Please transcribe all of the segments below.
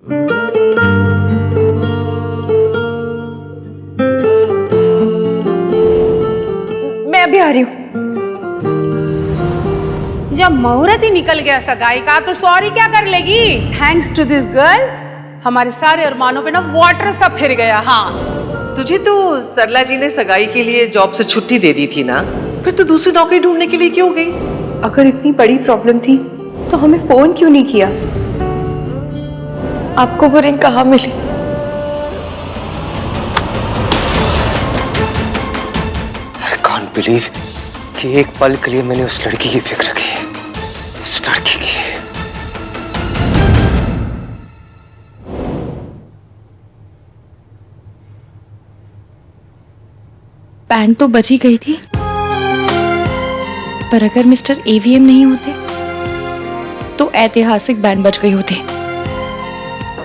मैं अभी आ रही हूँ। जब मुहूर्त ही निकल गया सगाई का तो सॉरी क्या कर लेगी। थैंक्स टू दिस गर्ल हमारे सारे अरमानों पे ना वाटर सा फिर गया। हाँ, तुझे तो सरला जी ने सगाई के लिए जॉब से छुट्टी दे दी थी ना, फिर तो दूसरी नौकरी ढूंढने के लिए क्यों गई? अगर इतनी बड़ी प्रॉब्लम थी तो हमें फोन क्यों नहीं किया? आपको वो रिंग कहाँ मिली? I can't believe कि एक पल के लिए मैंने उस लड़की की फिक्र की, उस लड़की की। बैंड तो बच ही गई थी, पर अगर मिस्टर एवीएम नहीं होते तो ऐतिहासिक बैंड बच गई होती।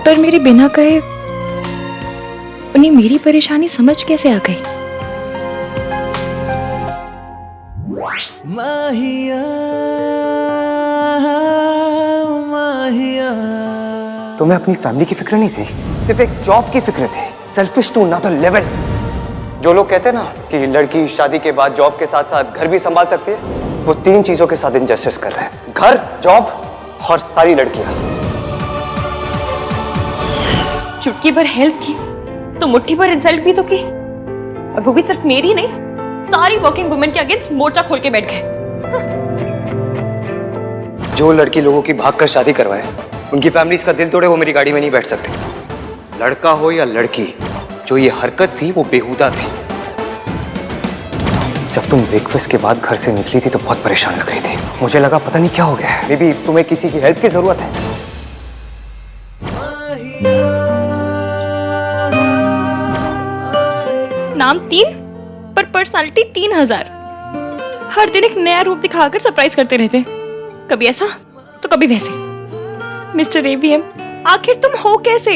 पर मेरे बिना कहे उन्हें मेरी परेशानी समझ कैसे आ गई? तुम्हें अपनी फैमिली की फिक्र नहीं थी, सिर्फ एक जॉब की फिक्र थी। Selfish to another level. जो लोग कहते हैं ना कि लड़की शादी के बाद जॉब के साथ साथ घर भी संभाल सकती है, वो तीन चीजों के साथ इनजस्टिस कर रहे हैं: घर, जॉब और सारी लड़कियां। चुटकी भर हेल्प की तो मुट्ठी भर इंसल्ट भी तो की, और वो भी सिर्फ मेरी नहीं, सारी वर्किंग वुमेन के अगेंस्ट मोर्चा खोल के बैठ गए। जो लड़की लोगों की भागकर शादी करवाए, उनकी फैमिलीज का दिल तोड़े, वो मेरी गाड़ी में नहीं बैठ सकते। लड़का हो या लड़की, जो ये हरकत थी वो बेहुदा थी। जब तुम ब्रेकफास्ट के बाद घर से निकली थी तो बहुत परेशान लग रही थी। मुझे लगा पता नहीं क्या हो गया है, मे बी तुम्हें किसी की हेल्प की जरूरत है। नाम 3 पर पर्सनालिटी 3000। हर दिन एक नया रूप दिखाकर सरप्राइज करते रहते, कभी ऐसा तो कभी वैसे। मिस्टर एवीएम, आखिर तुम हो कैसे?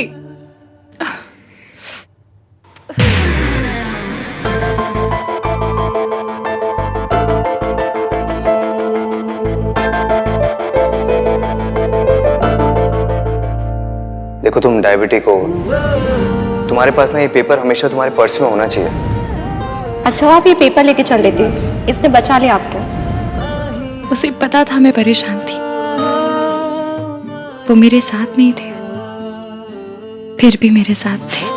देखो तुम डायबिटिक हो, तुम्हारे पास ना ये पेपर हमेशा तुम्हारे पर्स में होना चाहिए। अच्छा आप ये पेपर लेके चल रहे थे, इसने बचा लिया आपको। उसे पता था मैं परेशान थी, वो मेरे साथ नहीं थे, फिर भी मेरे साथ थे।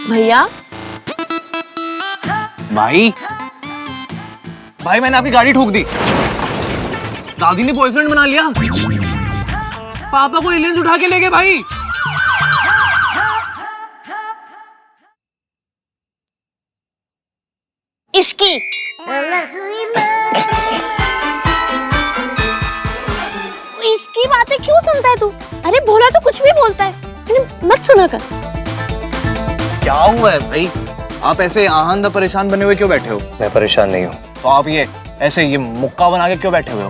भैया भाई भाई मैंने आपकी गाड़ी ठोक दी। दादी ने बॉयफ्रेंड बना लिया, पापा को एलियंस उठा के ले गए भाई। इश्की इसकी बातें क्यों सुनता है तू? अरे भोला तो कुछ भी बोलता है, मत सुना कर। क्या हुआ है भाई? आप ऐसे आहांदा परेशान बने हुए क्यों बैठे हो? मैं परेशान नहीं हूँ। तो आप ये ऐसे ये मुक्का बना के क्यों बैठे हुए हो?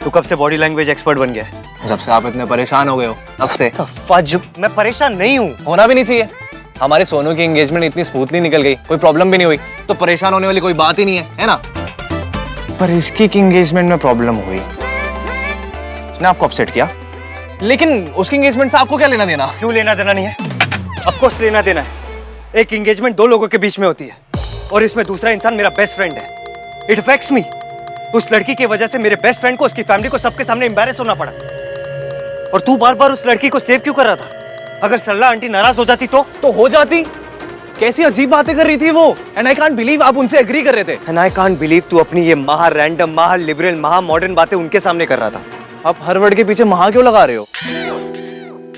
तू कब से बॉडी लैंग्वेज एक्सपर्ट बन गया है? जब से आप इतने परेशान हो गए हो तब से। मैं परेशान नहीं हूँ। होना भी नहीं चाहिए। हमारे सोनू की एंगेजमेंट इतनी स्मूथली निकल गई, कोई प्रॉब्लम भी नहीं हुई, तो परेशान होने वाली कोई बात ही नहीं है ना? पर इसकी की एंगेजमेंट में प्रॉब्लम हुई, उसने आपको अपसेट किया, लेकिन उसकी एंगेजमेंट से आपको क्या लेना देना? क्यों लेना देना नहीं है? ऑफ कोर्स लेना देना है। एक एंगेजमेंट दो लोगों के बीच में होती है, और इसमें दूसरा इंसान मेरा बेस्ट फ्रेंड है। It affects me. उस लड़की की वजह से मेरे बेस्ट फ्रेंड को, उसकी फैमिली को, सबके सामने एम्बैरेस होना पड़ा। और तू बार बार उस लड़की को सेव क्यों कर रहा था? अगर सरला आंटी नाराज हो जाती तो हो जाती। कैसी अजीब बातें कर रही थी वो, एंड आई कांट बिलीव आप उनसे एग्री कर रहे थे। एंड आई कांट बिलीव तू अपनी ये महा रैंडम, महा लिबरल, महा मॉडर्न बातें उनके सामने कर रहा था। आप हर वर्ड के पीछे महा क्यों लगा रहे हो?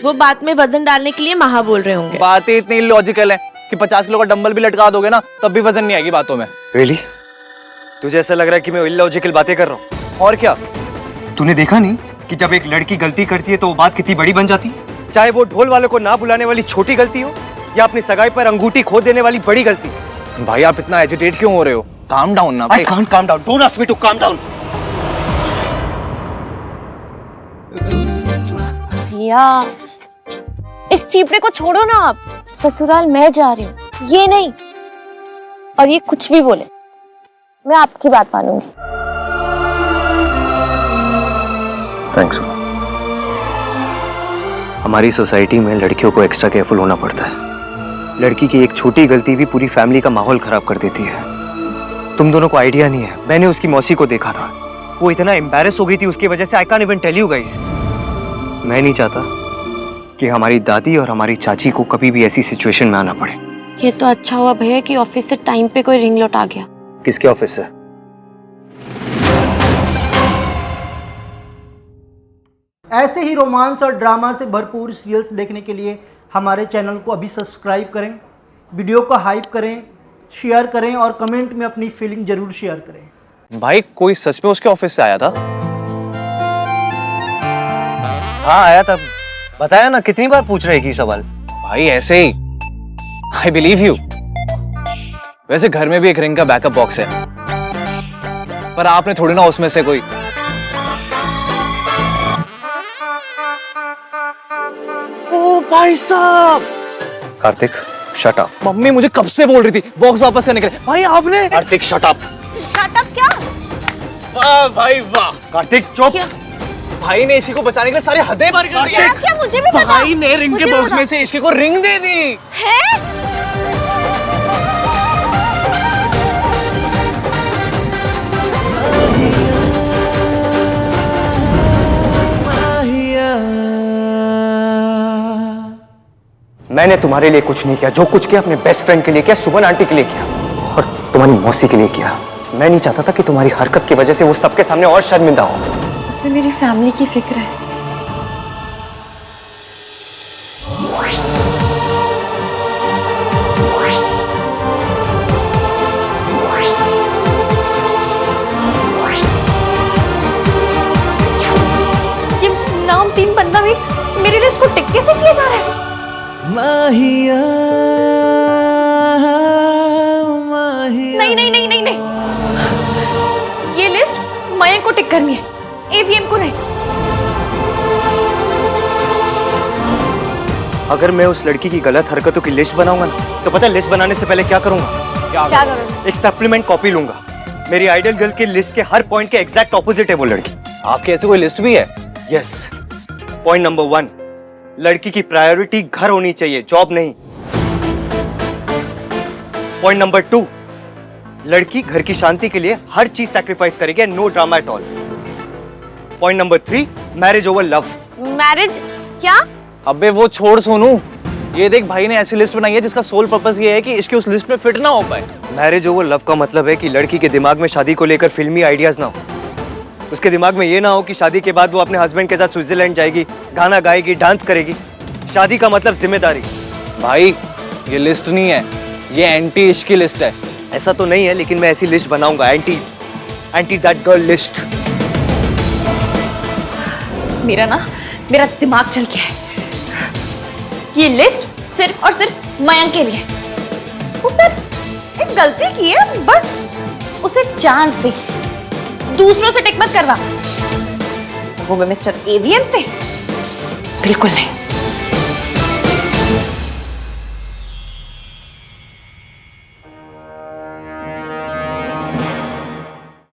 वो बात में वजन डालने के लिए महा बोल रहे होंगे। बातें इतनी इलॉजिकल है कि 50 किलो का डंबल भी लटका दोगे ना तब भी वजन नहीं आएगी बातों में। रियली? तुझे ऐसा लग रहा है कि मैं इलॉजिकल बातें कर रहा हूँ? और क्या? तूने देखा नहीं कि जब एक लड़की गलती करती है तो वो बात कितनी बड़ी बन जाती है? चाहे वो ढोल वाले को ना बुलाने वाली छोटी गलती हो, या अपनी सगाई पर अंगूठी खो देने वाली बड़ी गलती। भाई आप इतना एजिटेट क्यों हो रहे हो? काम डाउन ना भाई। I can't calm down. Don't ask me to calm down. भैया इस चीपड़े को छोड़ो ना आप। ससुराल मैं जा रही हूँ, ये नहीं। और ये कुछ भी बोले, मैं आपकी बात मानूंगी। थैंक्स। हमारी सोसाइटी में लड़कियों को एक्स्ट्रा केयरफुल होना पड़ता है। लड़की की एक छोटी गलती भी पूरी फैमिली का माहौल खराब कर देती है। तुम दोनों को आइडिया नहीं है, मैंने उसकी मौसी को देखा था, वो इतना एम्बैरेस हो गई थी उसकी वजह से। I can't even tell you guys. मैं नहीं चाहता कि हमारी दादी और हमारी चाची को कभी भी ऐसी सिचुएशन में आना पड़े। ये तो अच्छा हुआ भैया कि ऑफिस से टाइम पे कोई रिंग लौट आ गया। किसके ऑफिस से? ऐसे ही रोमांस और ड्रामा से भरपूर सीरियल्स देखने के लिए हमारे चैनल को अभी सब्सक्राइब करें, वीडियो को हाइप करें, शेयर करें और कमेंट में अपनी फीलिंग जरूर शेयर करें। भाई कोई सच में उसके ऑफिस से आया था? हाँ आया था, बताया ना, कितनी बार पूछ रहे की सवाल। भाई ऐसे ही, आई बिलीव यू। वैसे घर में भी एक रिंग का बैकअप बॉक्स है, पर आपने थोड़ी ना उसमें से कोई। ओ भाई साहब! Kartik shut up. मम्मी मुझे कब से बोल रही थी बॉक्स वापस करने के लिए। भाई आपने। Kartik shut up. Shut up क्या? वाह भाई वाह! कार्तिक चुप। भाई ने इसी को बचाने के लिए सारी हदें पार कर दी। क्या मुझे भी पता। भाई ने रिंग के बॉक्स में से इश्क को रिंग दे दी है? मैंने तुम्हारे लिए कुछ नहीं किया, जो कुछ किया अपने बेस्ट फ्रेंड के लिए किया, सुमन आंटी के लिए किया और तुम्हारी मौसी के लिए किया। मैं नहीं चाहता था कि तुम्हारी हरकत की वजह से वो सबके सामने और शर्मिंदा हो। उसे मेरी फैमिली की फिक्र है। ये नाम 3 बंदा मेरे लिए इसको टिक कैसे किया जा रहा है? नहीं नहीं नहीं नहीं नहीं, ये लिस्ट मयंक को टिक करनी है, एवीएम को नहीं। अगर मैं उस लड़की की गलत हरकतों की लिस्ट बनाऊंगा ना, तो पता है लिस्ट बनाने से पहले क्या करूंगा? क्या करोगे? एक सप्लीमेंट कॉपी लूंगा। मेरी आइडियल गर्ल की लिस्ट के हर पॉइंट के एग्जैक्ट ऑपोजिट है वो लड़की। आपके ऐसे कोई लिस्ट भी है? यस। पॉइंट नंबर 1, लड़की की प्रायोरिटी घर होनी चाहिए, जॉब नहीं। पॉइंट नंबर 2, लड़की घर की शांति के लिए हर चीज सैक्रिफाइस करेगी, no drama at all. Point number 3, marriage over love. Marriage क्या? अबे वो छोड़ सोनू, ये देख भाई ने ऐसी लिस्ट बनाई है जिसका सोल पर्पस ये है कि इसकी उस लिस्ट में फिट ना हो पाए। मैरिज ओवर लव का मतलब है कि लड़की के दिमाग में शादी को लेकर फिल्मी आइडियाज ना हो। उसके दिमाग में ये ना हो कि शादी के बाद वो अपने हस्बैंड के साथ स्विट्जरलैंड जाएगी, गाना गाएगी, डांस करेगी। शादी का मतलब जिम्मेदारी। भाई ये लिस्ट नहीं है, ये एंटी इश्क की लिस्ट है। ऐसा तो नहीं है, लेकिन मैं ऐसी लिस्ट बनाऊंगा, एंटी दैट गर्ल लिस्ट। मेरा दिमाग चल गया है। ये लिस्ट सिर्फ और सिर्फ मयंक के लिए। उसने एक गलती की है, बस उसे चांस दे, दूसरों से टिक मत करवा। वो भी मिस्टर एवीएम से बिल्कुल नहीं।